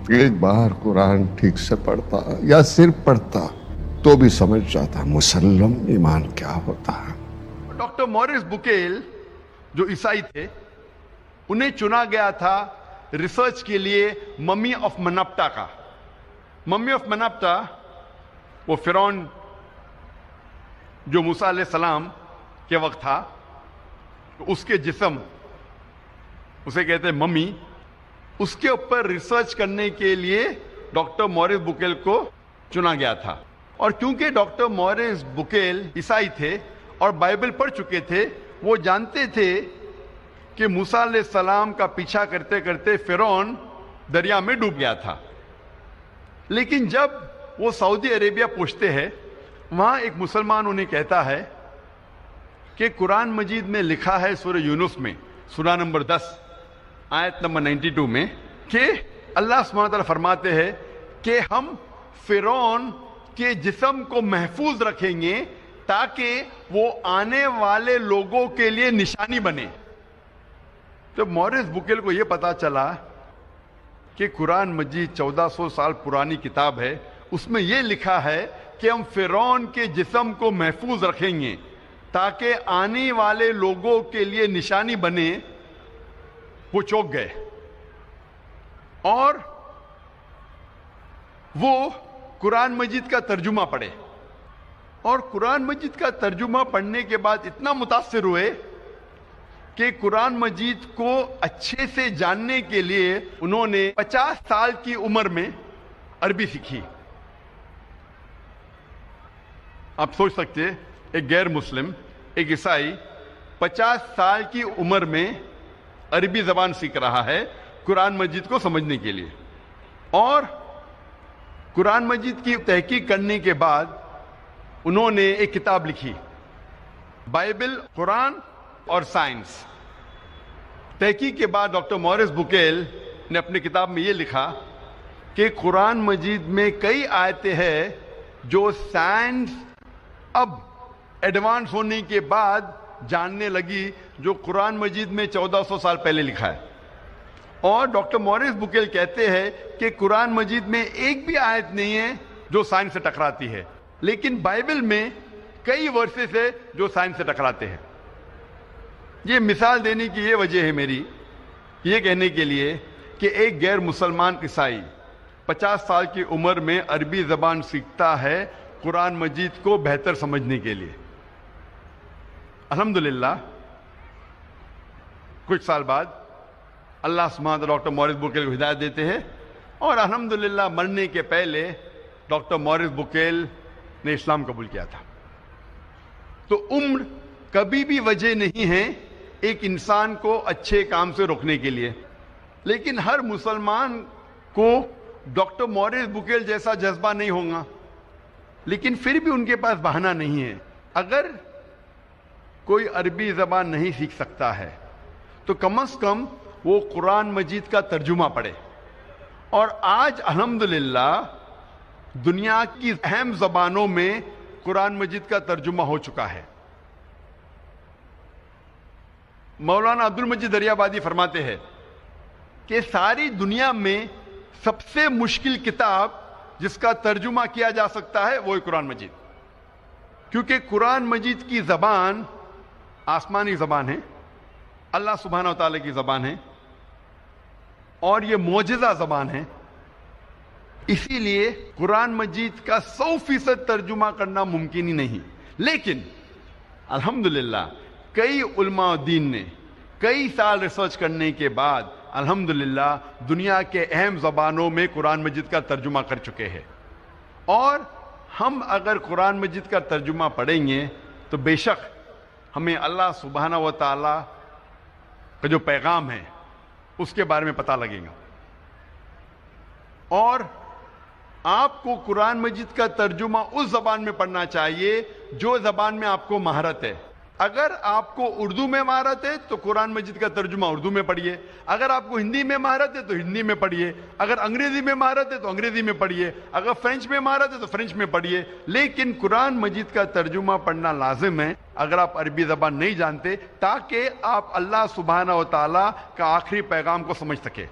ایک بار قرآن ٹھیک سے پڑھتا یا صرف پڑھتا تو بھی سمجھ جاتا مسلم ایمان کیا ہوتا ہے۔ ڈاکٹر موریس بکیل جو عیسائی تھے، انہیں چنا گیا تھا ریسرچ کے لیے ممی آف منپٹا کا۔ ممی آف منپٹا وہ فرعون جو موسیٰ علیہ السلام کے وقت تھا، اس کے جسم، اسے کہتے ہیں ممی، اس کے اوپر ریسرچ کرنے کے لیے ڈاکٹر موریس بکیل کو چنا گیا تھا۔ اور کیونکہ ڈاکٹر موریس بکیل عیسائی تھے اور بائبل پڑھ چکے تھے، وہ جانتے تھے کہ موسیٰ علیہ السلام کا پیچھا کرتے کرتے فرعون دریا میں ڈوب گیا تھا۔ لیکن جب وہ سعودی عربیہ پہنچتے ہیں، وہاں ایک مسلمان انہیں کہتا ہے کہ قرآن مجید میں لکھا ہے سورہ یونس میں سورہ نمبر 10 آیت نمبر 92 میں کہ اللہ سبحانہ وتعالیٰ فرماتے ہیں کہ ہم فرعون کے جسم کو محفوظ رکھیں گے تاکہ وہ آنے والے لوگوں کے لیے نشانی بنے۔ جب موریس بکیل کو یہ پتا چلا کہ قرآن مجید 1400 سال پرانی کتاب ہے، اس میں یہ لکھا ہے کہ ہم فرعون کے جسم کو محفوظ رکھیں گے تاکہ آنے والے لوگوں کے لیے نشانی بنے، وہ چونک گئے اور وہ قرآن مجید کا ترجمہ پڑھے۔ اور قرآن مجید کا ترجمہ پڑھنے کے بعد اتنا متاثر ہوئے کہ قرآن مجید کو اچھے سے جاننے کے لیے انہوں نے 50 سال کی عمر میں عربی سیکھی۔ آپ سوچ سکتے ہیں ایک غیر مسلم، ایک عیسائی 50 سال کی عمر میں عربی زبان سیکھ رہا ہے قرآن مجید کو سمجھنے کے لیے۔ اور قرآن مجید کی تحقیق کرنے کے بعد انہوں نے ایک کتاب لکھی، بائبل، قرآن اور سائنس۔ تحقیق کے بعد ڈاکٹر موریس بکیل نے اپنی کتاب میں یہ لکھا کہ قرآن مجید میں کئی آیتیں ہیں جو سائنس اب ایڈوانس ہونے کے بعد جاننے لگی، جو قرآن مجید میں 1400 سال پہلے لکھا ہے۔ اور ڈاکٹر موریس بکیل کہتے ہیں کہ قرآن مجید میں ایک بھی آیت نہیں ہے جو سائنس سے ٹکراتی ہے، لیکن بائبل میں کئی ورسز ہے جو سائنس سے ٹکراتے ہیں۔ یہ مثال دینے کی یہ وجہ ہے میری، یہ کہنے کے لیے کہ ایک غیر مسلمان عیسائی 50 سال کی عمر میں عربی زبان سیکھتا ہے قرآن مجید کو بہتر سمجھنے کے لیے۔ الحمدللہ کچھ سال بعد اللہ سبحانہ وتعالیٰ ڈاکٹر موریس بکیل کو ہدایت دیتے ہیں، اور الحمدللہ مرنے کے پہلے ڈاکٹر موریس بکیل نے اسلام قبول کیا تھا۔ تو عمر کبھی بھی وجہ نہیں ہے ایک انسان کو اچھے کام سے روکنے کے لیے، لیکن ہر مسلمان کو ڈاکٹر موریس بکیل جیسا جذبہ نہیں ہوگا، لیکن پھر بھی ان کے پاس بہانہ نہیں ہے۔ اگر کوئی عربی زبان نہیں سیکھ سکتا ہے تو کم از کم وہ قرآن مجید کا ترجمہ پڑھے۔ اور آج الحمدللہ دنیا کی اہم زبانوں میں قرآن مجید کا ترجمہ ہو چکا ہے۔ مولانا عبد المجید دریابادی فرماتے ہیں کہ ساری دنیا میں سب سے مشکل کتاب جس کا ترجمہ کیا جا سکتا ہے وہ قرآن مجید، کیونکہ قرآن مجید کی زبان آسمانی زبان ہے، اللہ سبحانہ و تعالیٰ کی زبان ہے، اور یہ معجزہ زبان ہے۔ اسی لیے قرآن مجید کا 100% ترجمہ کرنا ممکن ہی نہیں۔ لیکن الحمدللہ کئی علماء دین نے کئی سال ریسرچ کرنے کے بعد الحمدللہ دنیا کے اہم زبانوں میں قرآن مجید کا ترجمہ کر چکے ہیں۔ اور ہم اگر قرآن مجید کا ترجمہ پڑھیں گے تو بے شک ہمیں اللہ سبحانہ و تعالیٰ کا جو پیغام ہے اس کے بارے میں پتہ لگے گا۔ اور آپ کو قرآن مجید کا ترجمہ اس زبان میں پڑھنا چاہیے جو زبان میں آپ کو مہارت ہے۔ اگر آپ کو اردو میں مہارت ہے تو قرآن مجید کا ترجمہ اردو میں پڑھیے، اگر آپ کو ہندی میں مہارت ہے تو ہندی میں پڑھیے، اگر انگریزی میں مہارت ہے تو انگریزی میں پڑھیے، اگر فرینچ میں مہارت ہے تو فرینچ میں پڑھیے، لیکن قرآن مجید کا ترجمہ پڑھنا لازم ہے اگر آپ عربی زبان نہیں جانتے، تاکہ آپ اللہ سبحانہ و تعالیٰ کا آخری پیغام کو سمجھ سکے۔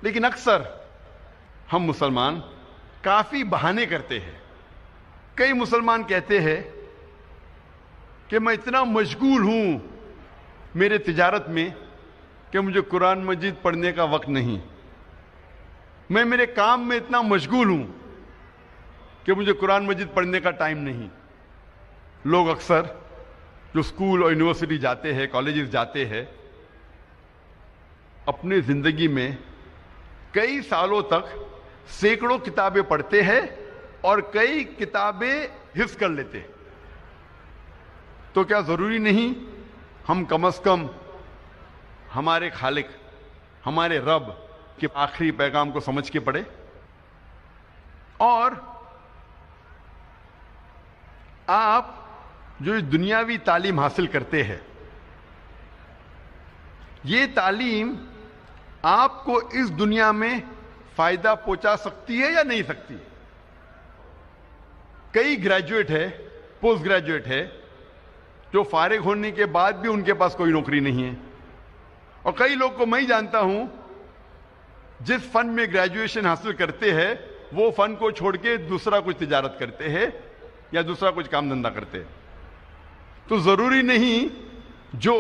لیکن اکثر ہم مسلمان کافی بہانے کرتے ہیں. کئی مسلمان کہتے ہیں کہ میں اتنا مشغول ہوں میرے تجارت میں کہ مجھے قرآن مجید پڑھنے کا وقت نہیں. میں میرے کام میں اتنا مشغول ہوں کہ مجھے قرآن مجید پڑھنے کا ٹائم نہیں. لوگ اکثر جو اسکول اور یونیورسٹی جاتے ہیں، کالجز جاتے ہیں، اپنی زندگی میں کئی سالوں تک سینکڑوں کتابیں پڑھتے ہیں اور کئی کتابیں حفظ کر لیتے. تو کیا ضروری نہیں ہم کم از کم ہمارے خالق، ہمارے رب کے آخری پیغام کو سمجھ کے پڑھے؟ اور آپ جو دنیاوی تعلیم حاصل کرتے ہیں، یہ تعلیم آپ کو اس دنیا میں فائدہ پہنچا سکتی ہے یا نہیں سکتی؟ کئی گریجویٹ ہے، پوسٹ گریجویٹ ہے، جو فارغ ہونے کے بعد بھی ان کے پاس کوئی نوکری نہیں ہے. اور کئی لوگ کو میں ہی جانتا ہوں جس فن میں گریجویشن حاصل کرتے ہیں وہ فن کو چھوڑ کے دوسرا کچھ تجارت کرتے ہیں یا دوسرا کچھ کام دھندا کرتے ہیں. تو ضروری نہیں جو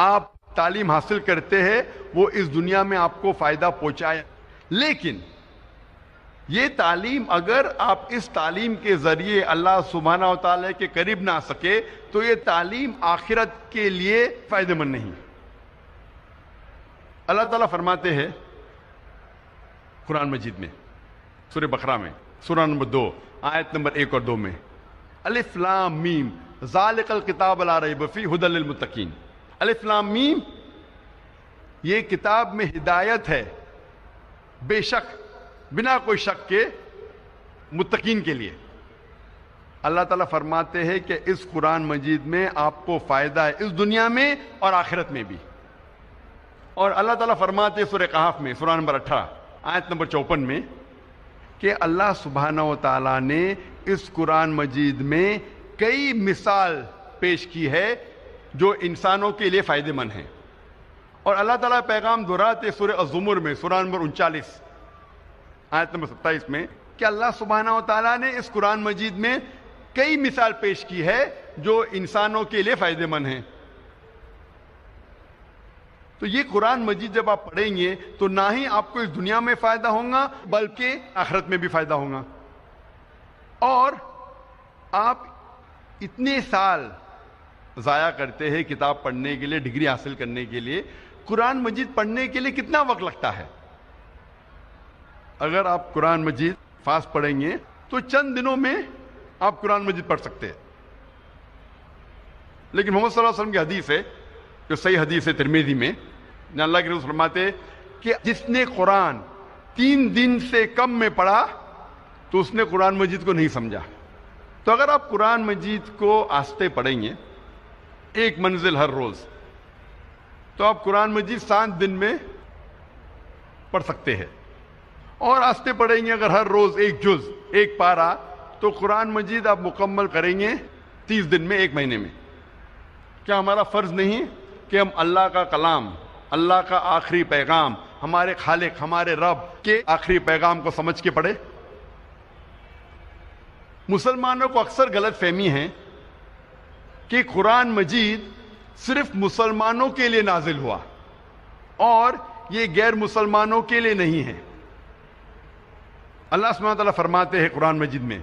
آپ تعلیم حاصل کرتے ہیں وہ اس دنیا میں آپ کو فائدہ پہنچائے، لیکن یہ تعلیم اگر آپ اس تعلیم کے ذریعے اللہ سبحانہ و تعالیٰ کے قریب نہ آ سکے تو یہ تعلیم آخرت کے لیے فائدہ مند نہیں. اللہ تعالیٰ فرماتے ہیں قرآن مجید میں، سورہ بقرہ میں، سورہ نمبر 2 آیت نمبر 1 اور 2 میں، الف لام میم ذالک الکتاب لا ریب فیہ ھدی للمتقین. الف لام میم، یہ کتاب میں ہدایت ہے بے شک، بنا کوئی شک کے متقین کے لیے. اللہ تعالیٰ فرماتے ہیں کہ اس قرآن مجید میں آپ کو فائدہ ہے اس دنیا میں اور آخرت میں بھی. اور اللہ تعالیٰ فرماتے ہیں سورہ کہف میں، سورہ نمبر 18 آیت نمبر 54 میں، کہ اللہ سبحانہ و تعالیٰ نے اس قرآن مجید میں کئی مثال پیش کی ہے جو انسانوں کے لیے فائدہ مند ہیں. اور اللہ تعالیٰ پیغام دہراتے سورہ الزمر میں، سورہ نمبر 39 آیت نمبر 27 میں، کہ اللہ سبحانہ و تعالیٰ نے اس قرآن مجید میں کئی مثال پیش کی ہے جو انسانوں کے لیے فائدہ مند ہیں. تو یہ قرآن مجید جب آپ پڑھیں گے تو نہ ہی آپ کو اس دنیا میں فائدہ ہوگا بلکہ آخرت میں بھی فائدہ ہوگا. اور آپ اتنے سال ضائع کرتے ہیں کتاب پڑھنے کے لیے، ڈگری حاصل کرنے کے لیے، قرآن مجید پڑھنے کے لیے کتنا وقت لگتا ہے؟ اگر آپ قرآن مجید فاسٹ پڑھیں گے تو چند دنوں میں آپ قرآن مجید پڑھ سکتے ہیں. لیکن محمد صلی اللہ علیہ وسلم کی حدیث ہے جو صحیح حدیث ہے ترمذی میں، اللہ کے رسول فرماتے کہ جس نے قرآن 3 دن سے کم میں پڑھا تو اس نے قرآن مجید کو نہیں سمجھا. تو اگر آپ قرآن مجید کو آہستہ پڑھیں گے، ایک منزل ہر روز، تو آپ قرآن مجید 7 دن میں پڑھ سکتے ہیں. اور آہستہ پڑھیں گے اگر ہر روز ایک جز، ایک پارہ، تو قرآن مجید آپ مکمل کریں گے 30 دن میں، 1 مہینے میں. کیا ہمارا فرض نہیں کہ ہم اللہ کا کلام، اللہ کا آخری پیغام، ہمارے خالق، ہمارے رب کے آخری پیغام کو سمجھ کے پڑھے؟ مسلمانوں کو اکثر غلط فہمی ہے کہ قرآن مجید صرف مسلمانوں کے لیے نازل ہوا اور یہ غیر مسلمانوں کے لیے نہیں ہے. اللہ سبحانہ و تعالیٰ فرماتے ہیں قرآن مجید میں،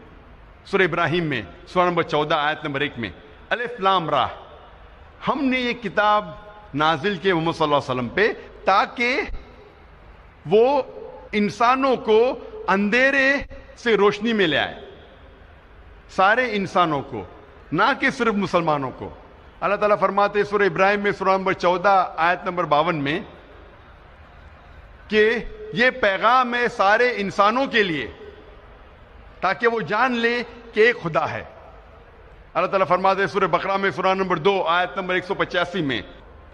سورہ ابراہیم میں، سورہ نمبر 14 آیت نمبر 1 میں، الف لام را، ہم نے یہ کتاب نازل کی محمد صلی اللہ علیہ وسلم پہ تاکہ وہ انسانوں کو اندھیرے سے روشنی میں لے آئے، سارے انسانوں کو، نہ کہ صرف مسلمانوں کو. اللہ تعالیٰ فرماتے ہیں سورہ ابراہیم میں، سورہ نمبر 14 آیت نمبر 52 میں، کہ یہ پیغام ہے سارے انسانوں کے لیے تاکہ وہ جان لے کہ ایک خدا ہے. اللہ تعالیٰ فرماتے ہیں سورہ بقرہ میں، سورہ نمبر 2 آیت نمبر 185 میں،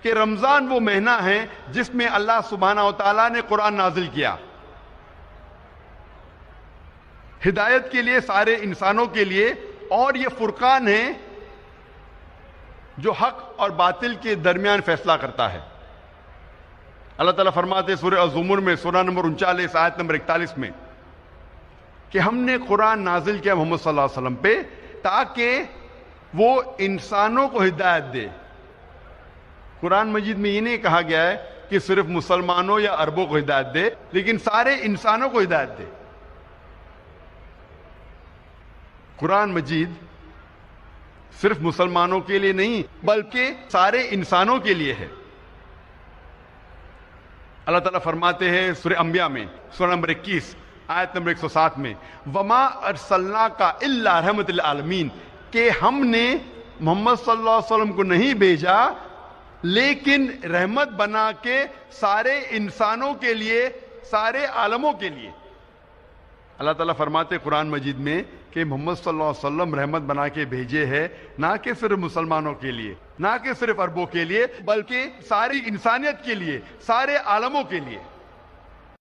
کہ رمضان وہ مہینہ ہے جس میں اللہ سبحانہ و تعالیٰ نے قرآن نازل کیا ہدایت کے لیے سارے انسانوں کے لیے، اور یہ فرقان ہے جو حق اور باطل کے درمیان فیصلہ کرتا ہے. اللہ تعالیٰ فرماتے ہیں سورہ الزمر میں سورہ نمبر 39 آیت نمبر 41 میں کہ ہم نے قرآن نازل کیا محمد صلی اللہ علیہ وسلم پہ تاکہ وہ انسانوں کو ہدایت دے. قرآن مجید میں یہ نہیں کہا گیا ہے کہ صرف مسلمانوں یا عربوں کو ہدایت دے، لیکن سارے انسانوں کو ہدایت دے. قرآن مجید صرف مسلمانوں کے لیے نہیں بلکہ سارے انسانوں کے لیے ہے. اللہ تعالیٰ فرماتے ہیں سورہ انبیاء میں سورہ نمبر 21 آیت نمبر 107 میں وما ارسلناک الا رحمت للعالمین، کہ ہم نے محمد صلی اللہ علیہ وسلم کو نہیں بھیجا لیکن رحمت بنا کے سارے انسانوں کے لیے، سارے عالموں کے لیے. اللہ تعالیٰ فرماتے قرآن مجید میں کہ محمد صلی اللہ علیہ وسلم رحمت بنا کے بھیجے ہیں، نہ کہ صرف مسلمانوں کے لیے، نہ کہ صرف عربوں کے لیے، بلکہ ساری انسانیت کے لیے، سارے عالموں کے لیے.